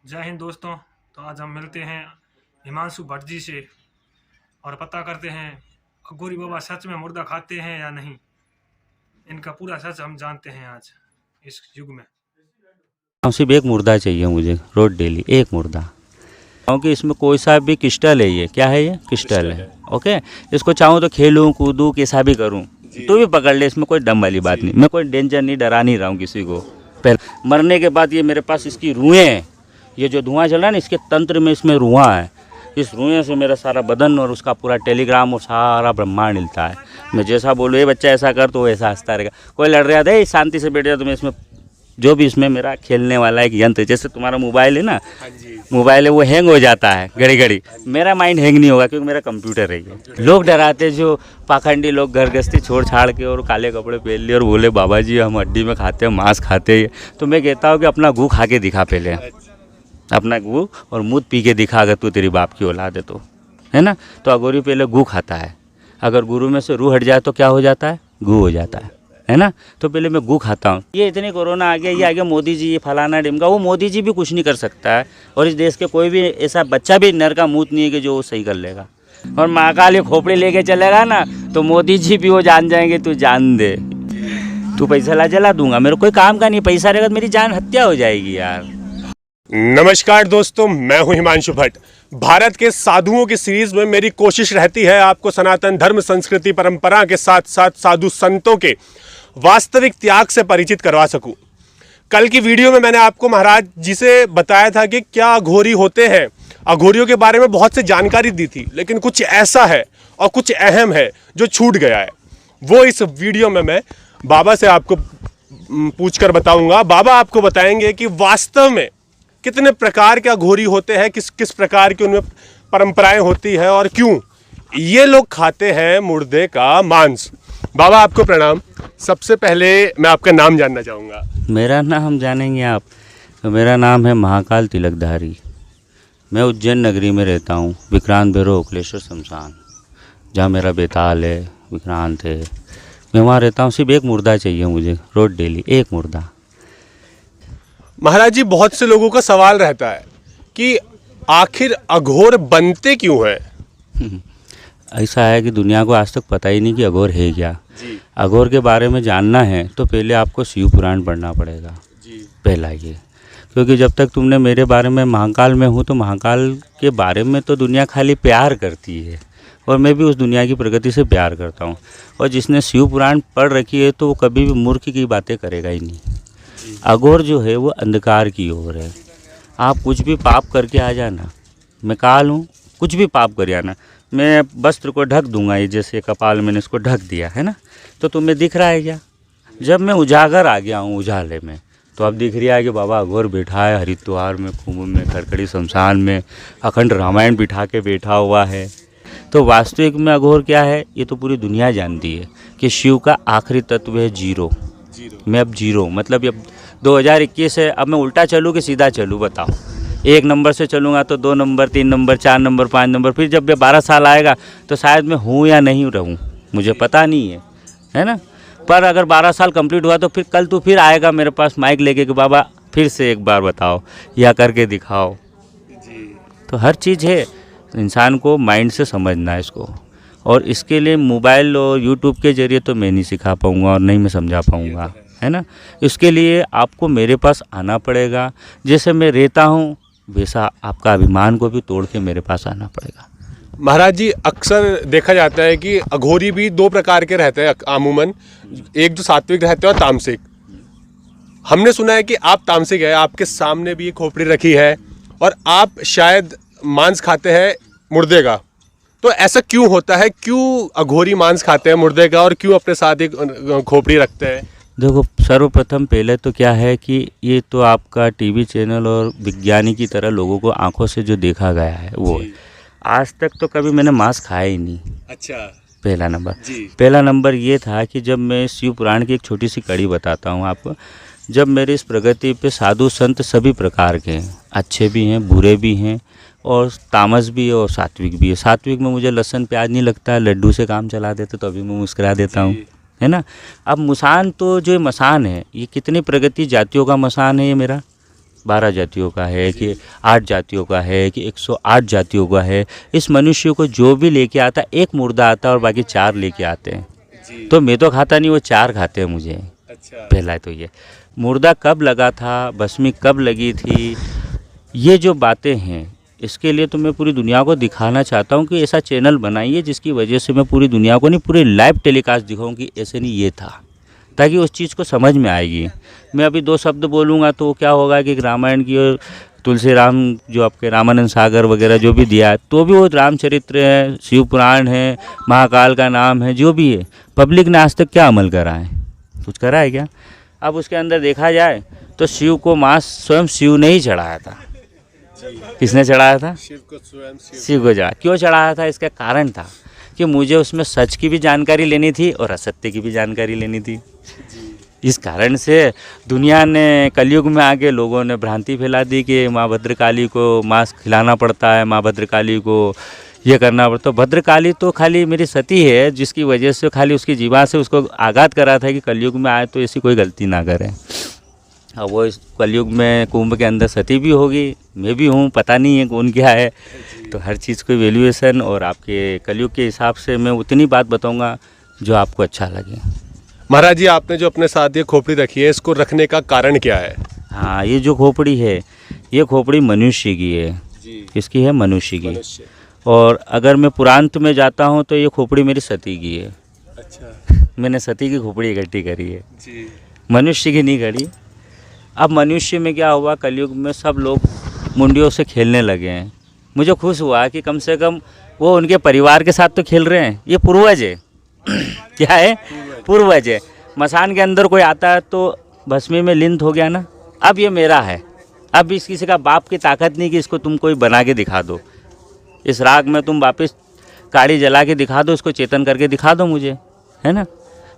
जय हिंद दोस्तों। तो आज हम मिलते हैं हिमांशु भट्ट जी से और पता करते हैं अघोरी बाबा सच में मुर्दा खाते हैं या नहीं। इनका पूरा सच हम जानते हैं आज इस युग में। सिर्फ एक मुर्दा चाहिए मुझे रोज डेली एक मुर्दा, क्योंकि इसमें कोई सा भी क्रिस्टल है। ये क्या है? ये क्रिस्टल है। ओके, इसको चाहूँ तो खेलूँ कूदूँ कैसा भी करूँ तो भी पकड़ ले, इसमें कोई दम वाली बात नहीं। मैं कोई डेंजर नहीं, डरा नहीं रहा हूँ किसी को। पहले मरने के बाद ये मेरे पास इसकी रुएँ हैं, ये जो धुआं चल रहा है ना इसके तंत्र में इसमें रुआँ है। इस रुएँ से मेरा सारा बदन और उसका पूरा टेलीग्राम और सारा ब्रह्मांड हिलता है। मैं जैसा बोलूँ ये बच्चा ऐसा कर तो वैसा हंसता रहेगा। कोई लड़ रहा था शांति से बैठ जाए तो मैं इसमें जो भी इसमें मेरा खेलने वाला एक यंत्र, जैसे तुम्हारा मोबाइल है ना, मोबाइल है वो हैंग हो जाता है घड़ी घड़ी, मेरा माइंड हैंग नहीं होगा क्योंकि मेरा कंप्यूटर है ये। लोग डराते जो पाखंडी लोग घर गृहस्थी छोड़ छाड़ के और काले कपड़े पहन लिए और बोले बाबा जी हम हड्डी में खाते हैं, मांस खाते हैं। तो मैं कहता हूँ कि अपना गू खा के दिखा पहले, अपना गू और मूत पी के दिखा अगर तू तेरी बाप की औलाद है तो, है ना। तो अघोरी पहले गू खाता है, अगर गुरु में से रूह हट जाए तो क्या हो जाता है? गू हो जाता है ना। तो पहले मैं गू खाता हूँ। ये इतनी कोरोना आ गया, ये आ गया मोदी जी, ये फलाना डिमका, वो मोदी जी भी कुछ नहीं कर सकता है और इस देश के कोई भी ऐसा बच्चा भी नर का मूत नहीं है कि जो वो सही कर लेगा। और महाकाल ये खोपड़ी लेके चलेगा ना तो मोदी जी भी वो जान जाएंगे तू जान दे, तू पैसा ला जला दूंगा, मेरे कोई काम का नहीं, पैसा रहेगा तो मेरी जान हत्या हो जाएगी यार। नमस्कार दोस्तों, मैं हूं हिमांशु भट्ट। भारत के साधुओं की सीरीज में मेरी कोशिश रहती है आपको सनातन धर्म संस्कृति परंपरा के साथ साथ साधु संतों के वास्तविक त्याग से परिचित करवा सकूं। कल की वीडियो में मैंने आपको महाराज जी से बताया था कि क्या अघोरी होते हैं, अघोरियों के बारे में बहुत सी जानकारी दी थी, लेकिन कुछ ऐसा है और कुछ अहम है जो छूट गया है। वो इस वीडियो में मैं बाबा से आपको पूछकर बताऊंगा। बाबा आपको बताएंगे कि वास्तव में कितने प्रकार के अघोरी होते हैं, किस किस प्रकार की उनमें परंपराएं होती है और क्यों ये लोग खाते हैं मुर्दे का मांस। बाबा आपको प्रणाम। सबसे पहले मैं आपका नाम जानना चाहूँगा। मेरा नाम जानेंगे आप? तो मेरा नाम है महाकाल तिलकधारी। मैं उज्जैन नगरी में रहता हूँ, विक्रांत भैरव ओकलेश्वर शमशान, जहाँ मेरा बेताल है, विक्रांत है, मैं वहाँ रहता हूँ। सिर्फ एक मुर्दा चाहिए मुझे रोज डेली एक मुर्दा। महाराज जी, बहुत से लोगों का सवाल रहता है कि आखिर अघोर बनते क्यों हैं? ऐसा है कि दुनिया को आज तक पता ही नहीं कि अघोर है क्या। अघोर के बारे में जानना है तो पहले आपको शिव पुराण पढ़ना पड़ेगा पहला ये, क्योंकि जब तक तुमने मेरे बारे में, महाकाल में हूँ तो महाकाल के बारे में तो दुनिया खाली प्यार करती है और मैं भी उस दुनिया की प्रगति से प्यार करता हूँ। और जिसने शिव पुराण पढ़ रखी है तो वो कभी भी मूर्ख की बातें करेगा ही नहीं। अघोर जो है वो अंधकार की ओर है। आप कुछ भी पाप करके आ जाना, मैं काल हूँ, कुछ भी पाप कर आना, मैं वस्त्र को ढक दूंगा, ये जैसे कपाल मैंने इसको ढक दिया है ना, तो तुम्हें दिख रहा है क्या? जब मैं उजागर आ गया हूँ उजाले में तो अब दिख रहा है कि बाबा अघोर बैठा है हरिद्वार में, कुंभ में, खड़खड़ी शमशान में, अखंड रामायण बिठा के बैठा हुआ है। तो वास्तविक में अघोर क्या है ये तो पूरी दुनिया जानती है कि शिव का आखिरी तत्व है जीरो। मैं अब जीरो, मतलब अब 2021 है, अब मैं उल्टा चलूँ कि सीधा चलूँ बताओ? एक नंबर से चलूँगा तो 2 नंबर, 3 नंबर, 4 नंबर, 5 नंबर, फिर जब मैं 12 साल आएगा तो शायद मैं हूँ या नहीं रहूँ, मुझे पता नहीं है ना। पर अगर 12 साल कंप्लीट हुआ तो फिर कल तू फिर आएगा मेरे पास माइक लेके कि बाबा फिर से एक बार बताओ या करके दिखाओ। तो हर चीज़ है, इंसान को माइंड से समझना है इसको, और इसके लिए मोबाइल और यूट्यूब के ज़रिए तो मैं नहीं सिखा पाऊँगा और नहीं मैं समझा पाऊँगा, है ना। इसके लिए आपको मेरे पास आना पड़ेगा। जैसे मैं रहता हूँ वैसा आपका अभिमान को भी तोड़ के मेरे पास आना पड़ेगा। महाराज जी, अक्सर देखा जाता है कि अघोरी भी 2 प्रकार के रहते हैं अमूमन, एक जो सात्विक रहते हैं और तामसिक। हमने सुना है कि आप तामसिक है, आपके सामने भी एक खोपड़ी रखी है और आप शायद मांस खाते हैं मुर्दे का। तो ऐसा क्यों होता है, क्यों अघोरी मांस खाते हैं मुर्दे का और क्यों अपने साथ एक खोपड़ी रखते हैं? देखो, सर्वप्रथम पहले तो क्या है कि ये तो आपका टीवी चैनल और विज्ञानी की तरह लोगों को आंखों से जो देखा गया है वो है। आज तक तो कभी मैंने मांस खाया ही नहीं। अच्छा। पहला नंबर ये था कि जब मैं शिव पुराण की एक छोटी सी कड़ी बताता हूँ आपको। जब मेरी इस प्रगति पे साधु संत सभी प्रकार के हैं, अच्छे भी हैं, बुरे भी हैं, और तामस भी है और सात्विक भी है। सात्विक में मुझे लहसुन प्याज नहीं लगता है, लड्डू से काम चला देते तो अभी मैं मुस्कुरा देता हूँ, है ना। अब मसान तो जो मसान है ये कितनी प्रगति जातियों का मसान है ये मेरा, 12 जातियों का है कि 8 जातियों का है कि 108 जातियों का है, इस मनुष्य को जो भी लेके आता एक मुर्दा आता है और बाकी 4 लेके आते हैं। तो मैं तो खाता नहीं, वो 4 खाते हैं मुझे। अच्छा। पहला तो ये मुर्दा कब लगा था, भस्मी कब लगी थी, ये जो बातें हैं इसके लिए तो मैं पूरी दुनिया को दिखाना चाहता हूँ कि ऐसा चैनल बनाइए जिसकी वजह से मैं पूरी दुनिया को नहीं, पूरे लाइव टेलीकास्ट दिखाऊँ कि ऐसे नहीं ये था, ताकि उस चीज़ को समझ में आएगी। मैं अभी 2 शब्द बोलूँगा तो क्या होगा कि रामायण की और तुलसी राम जो आपके रामानंद सागर वगैरह जो भी दिया है, तो भी वो रामचरित्र है, शिव पुराण है, महाकाल का नाम है, जो भी है, पब्लिक ने आज तक क्या अमल करा है? कुछ करा है क्या? अब उसके अंदर देखा जाए तो शिव को मांस स्वयं शिव ने ही चढ़ाया था। किसने चढ़ाया था? शिव को स्वयं शिव को चढ़ाया। क्यों चढ़ाया था? इसका कारण था कि मुझे उसमें सच की भी जानकारी लेनी थी और असत्य की भी जानकारी लेनी थी। इस कारण से दुनिया ने कलयुग में आके लोगों ने भ्रांति फैला दी कि माँ भद्रकाली को मांस खिलाना पड़ता है, माँ भद्रकाली को ये करना पड़ता है। भद्रकाली तो खाली मेरी सती है, जिसकी वजह से खाली उसकी जीवा से उसको आगात करा था कि कलयुग में आए तो ऐसी कोई गलती ना करे। अब वो इस कलयुग में कुंभ के अंदर सती भी होगी, मैं भी हूँ, पता नहीं है कौन क्या है। तो हर चीज़ को वैल्यूएशन और आपके कलयुग के हिसाब से मैं उतनी बात बताऊँगा जो आपको अच्छा लगे। महाराज जी, आपने जो अपने साथ ये खोपड़ी रखी है, इसको रखने का कारण क्या है? हाँ, ये जो खोपड़ी है, ये खोपड़ी मनुष्य की है। जी। किसकी है? मनुष्य की। और अगर मैं पुरांत में जाता हूँ तो ये खोपड़ी मेरी सती की है। अच्छा। मैंने सती की खोपड़ी इकट्ठी करी है, जी। मनुष्य की नहीं करी। अब मनुष्य में क्या हुआ, कलयुग में सब लोग मुंडियों से खेलने लगे हैं। मुझे खुश हुआ कि कम से कम वो उनके परिवार के साथ तो खेल रहे हैं। ये पूर्वज है। क्या है? पूर्वज है। मसान के अंदर कोई आता है तो भस्मी में लीन हो गया ना, अब ये मेरा है। अब इस किसी का बाप की ताकत नहीं कि इसको तुम कोई बना के दिखा दो। इस राग में तुम वापस काड़ी जला के दिखा दो, इसको चेतन करके दिखा दो मुझे, है ना।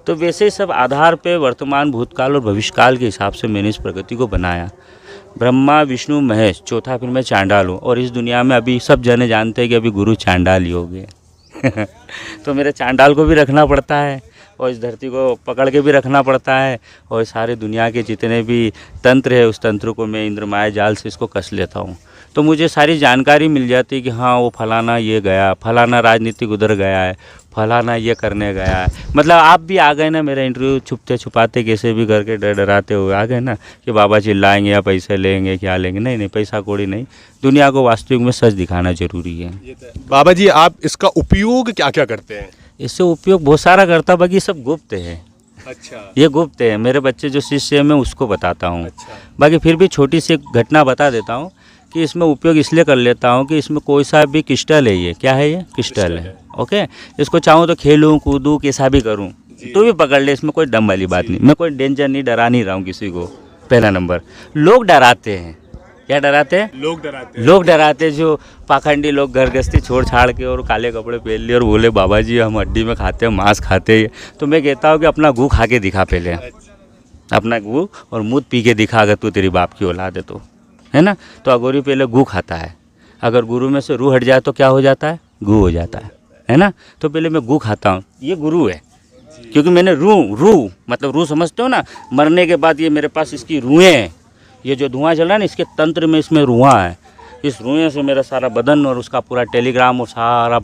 तो वैसे सब आधार पे वर्तमान, भूतकाल और भविष्यकाल के हिसाब से मैंने इस प्रगति को बनाया। ब्रह्मा, विष्णु, महेश, चौथा फिर मैं चांडाल हूँ। और इस दुनिया में अभी सब जने जानते हैं कि अभी गुरु चांडाल ही हो गए। तो मेरे चांडाल को भी रखना पड़ता है और इस धरती को पकड़ के भी रखना पड़ता है। और सारे दुनिया के जितने भी तंत्र है, उस तंत्र को मैं इंद्र माया जाल से इसको कस लेता हूँ। तो मुझे सारी जानकारी मिल जाती है कि हाँ, वो फलाना ये गया, फलाना राजनीतिक उधर गया है, फलाना ये करने गया है। मतलब आप भी आ गए ना, मेरा इंटरव्यू छुपते छुपाते कैसे भी करके डराते हुए आ गए ना कि बाबा चिल्लाएंगे या पैसे लेंगे, क्या लेंगे। नहीं नहीं, पैसा कौड़ी नहीं, दुनिया को वास्तविक में सच दिखाना जरूरी है। बाबा जी, आप इसका उपयोग क्या क्या करते हैं? इससे उपयोग बहुत सारा करता, बाकी सब गुप्त है। अच्छा। ये गुप्त है। मेरे बच्चे जो शिष्य है मैं उसको बताता हूँ। अच्छा। बाकी फिर भी छोटी सी एक घटना बता देता हूँ कि इसमें उपयोग इसलिए कर लेता हूँ कि इसमें कोई सा भी क्रिस्टल है। ये क्या है? ये क्रिस्टल है। ओके, इसको चाहूँ तो खेलूँ कूदूँ कैसा भी करूँ तो भी पकड़ ले, इसमें कोई दम वाली बात नहीं। मैं कोई डेंजर नहीं, डरा नहीं रहा हूँ किसी को। पहला नंबर, लोग डराते हैं। क्या डराते हैं? लोग डराते हैं। जो पाखंडी लोग घर गृहस्थी छोड़ छाड़ के और काले कपड़े पहन लिए और बोले बाबा जी हम हड्डी में खाते हैं, मांस खाते हैं। तो मैं कहता हूँ कि अपना गू खा के दिखा पहले, अपना गू और मूत पी के दिखा, अगर तू तेरी बाप की औलाद है तो, है ना। तो अगोरी पहले गू खाता है, अगर गुरु में से रूह हट जाए तो क्या हो जाता है? गू हो जाता है ना। तो पहले मैं गू खाता हूँ, ये गुरु है। क्योंकि मैंने रूह मतलब रूह समझते हो ना, मरने के बाद ये मेरे पास इसकी रूहें हैं। ये जो धुआं चल रहा है ना, इसके तंत्र में इसमें रुआं है। इस रुएं से मेरा सारा बदन और उसका पूरा टेलीग्राम और सारा